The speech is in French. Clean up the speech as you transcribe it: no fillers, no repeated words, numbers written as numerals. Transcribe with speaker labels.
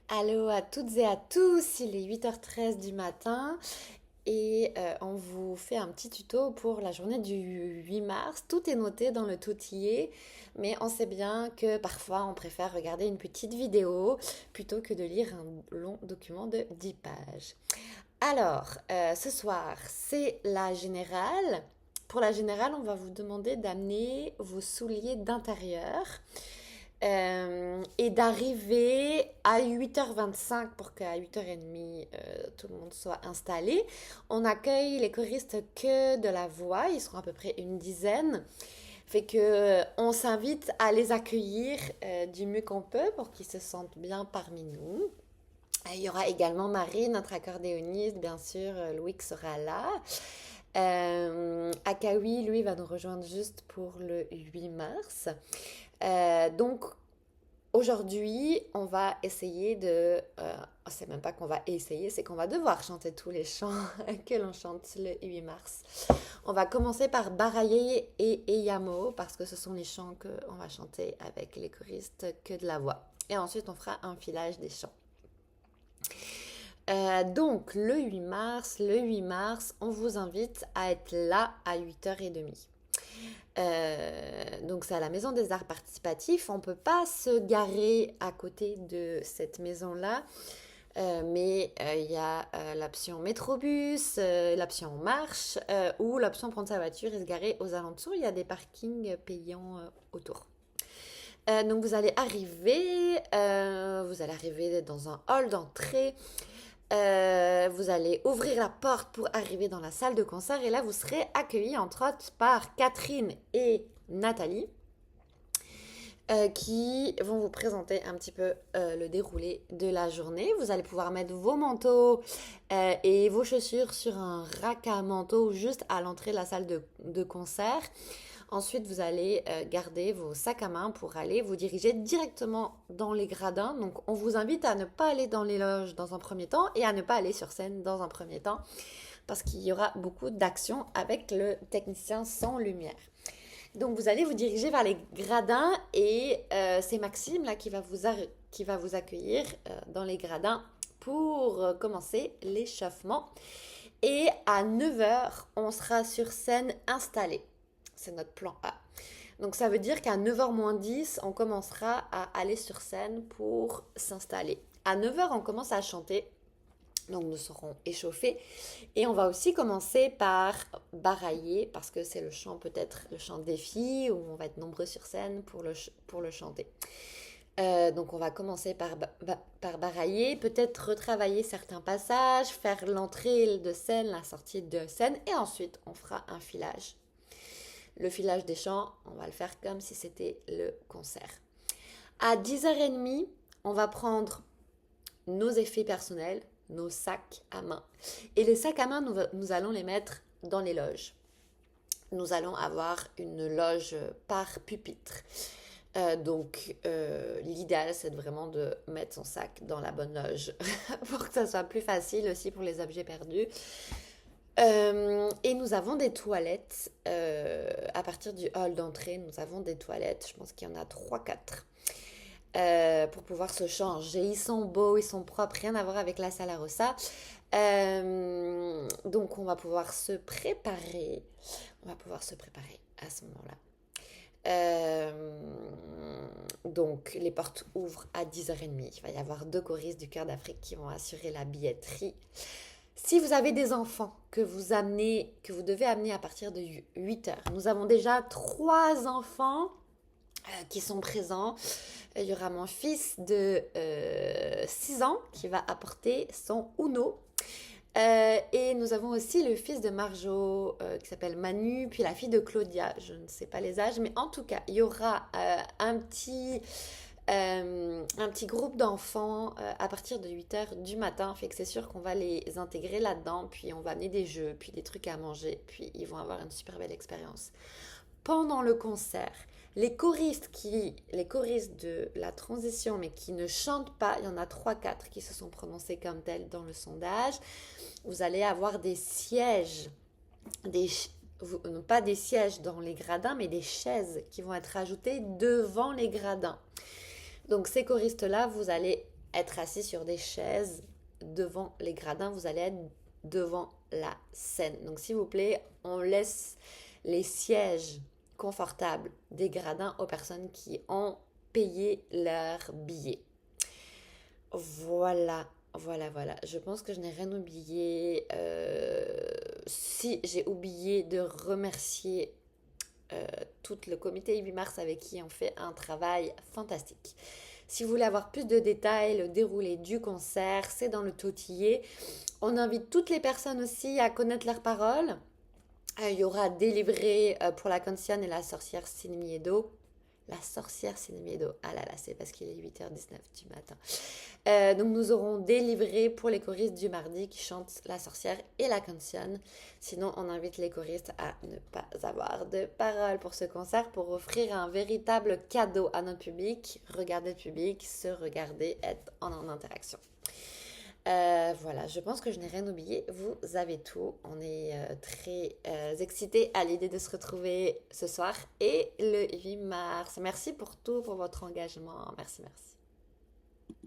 Speaker 1: Allô à toutes et à tous, il est 8h13 du matin et on vous fait un petit tuto pour la journée du 8 mars. Tout est noté dans le toutillier, mais on sait bien que parfois on préfère regarder une petite vidéo plutôt que de lire un long document de 10 pages. Alors, ce soir, c'est la générale. Pour la générale, on va vous demander d'amener vos souliers d'intérieur et d'arriver à 8h25 pour qu'à 8h30 tout le monde soit installé. On accueille les choristes que de la voix, ils seront à peu près une dizaine. Fait que on s'invite à les accueillir du mieux qu'on peut pour qu'ils se sentent bien parmi nous. Il y aura également Marie, notre accordéoniste, bien sûr, Louis sera là. Akawi, lui, va nous rejoindre juste pour le 8 mars. Donc, aujourd'hui, on va essayer de... c'est même pas qu'on va essayer, c'est qu'on va devoir chanter tous les chants que l'on chante le 8 mars. On va commencer par Baraye et Eyamo, parce que ce sont les chants qu'on va chanter avec les choristes que de la voix. Et ensuite, on fera un filage des chants. Donc, le 8 mars, on vous invite à être là à 8h30. Donc c'est à la Maison des Arts Participatifs. On ne peut pas se garer à côté de cette maison-là, mais il y a l'option métrobus, l'option marche ou l'option prendre sa voiture et se garer aux alentours. Il y a des parkings payants autour. Donc vous allez arriver dans un hall d'entrée. Vous allez ouvrir la porte pour arriver dans la salle de concert et là vous serez accueillis entre autres par Catherine et Nathalie qui vont vous présenter un petit peu le déroulé de la journée. Vous allez pouvoir mettre vos manteaux et vos chaussures sur un rack à manteaux juste à l'entrée de la salle de concert. Ensuite, vous allez garder vos sacs à main pour aller vous diriger directement dans les gradins. Donc, on vous invite à ne pas aller dans les loges dans un premier temps et à ne pas aller sur scène dans un premier temps parce qu'il y aura beaucoup d'actions avec le technicien sans lumière. Donc, vous allez vous diriger vers les gradins et c'est Maxime là qui va vous accueillir dans les gradins pour commencer l'échauffement. Et à 9h, on sera sur scène installé. C'est notre plan A. Donc ça veut dire qu'à 9h moins 10, on commencera à aller sur scène pour s'installer. À 9h, on commence à chanter. Donc nous serons échauffés. Et on va aussi commencer par barailler, parce que c'est le chant peut-être le chant des filles, où on va être nombreux sur scène pour le chanter. Donc on va commencer par barailler, peut-être retravailler certains passages, faire l'entrée de scène, la sortie de scène, et ensuite on fera un filage. Le filage des chants, on va le faire comme si c'était le concert. À 10h30, on va prendre nos effets personnels, nos sacs à main. Et les sacs à main, nous allons les mettre dans les loges. Nous allons avoir une loge par pupitre. Donc, l'idéal, c'est vraiment de mettre son sac dans la bonne loge pour que ça soit plus facile aussi pour les objets perdus. Et nous avons des toilettes. À partir du hall d'entrée, nous avons des toilettes. Je pense qu'il y en a 3-4 pour pouvoir se changer. Ils sont beaux, ils sont propres, rien à voir avec la Sala Rossa. Donc, on va pouvoir se préparer. On va pouvoir se préparer à ce moment-là. Donc les portes ouvrent à 10h30. Il va y avoir 2 choristes du Cœur d'Afrique qui vont assurer la billetterie. Si vous avez des enfants que vous devez amener à partir de 8h, nous avons déjà 3 enfants qui sont présents. Il y aura mon fils de 6 ans qui va apporter son Uno. Et nous avons aussi le fils de Marjo qui s'appelle Manu, puis la fille de Claudia, je ne sais pas les âges, mais en tout cas, il y aura un petit groupe d'enfants à partir de 8h du matin, fait que c'est sûr qu'on va les intégrer là-dedans, puis on va amener des jeux, puis des trucs à manger, puis ils vont avoir une super belle expérience. Pendant le concert, les choristes de la transition, mais qui ne chantent pas, il y en a 3-4 qui se sont prononcés comme tels dans le sondage. Vous allez avoir des sièges, pas des sièges dans les gradins, mais des chaises qui vont être ajoutées devant les gradins. Donc ces choristes-là, vous allez être assis sur des chaises devant les gradins, vous allez être devant la scène. Donc s'il vous plaît, on laisse les sièges confortables des gradins aux personnes qui ont payé leur billet. Voilà, voilà. Je pense que je n'ai rien oublié. Si j'ai oublié de remercier tout le comité 8 mars avec qui on fait un travail fantastique. Si vous voulez avoir plus de détails, le déroulé du concert, c'est dans le Totillé. On invite toutes les personnes aussi à connaître leurs paroles. Il y aura des livrets pour la Canciane et la sorcière Sinemiedo. La sorcière Sinemiedo. Ah là là, c'est parce qu'il est 8h19 du matin. Donc nous aurons des livrets pour les choristes du mardi qui chantent la sorcière et la Canciane. Sinon, on invite les choristes à ne pas avoir de paroles pour ce concert pour offrir un véritable cadeau à notre public. Regarder le public, se regarder, être en interaction. Voilà, je pense que je n'ai rien oublié. Vous avez tout. On est très excités à l'idée de se retrouver ce soir et le 8 mars. Merci pour tout, pour votre engagement. Merci.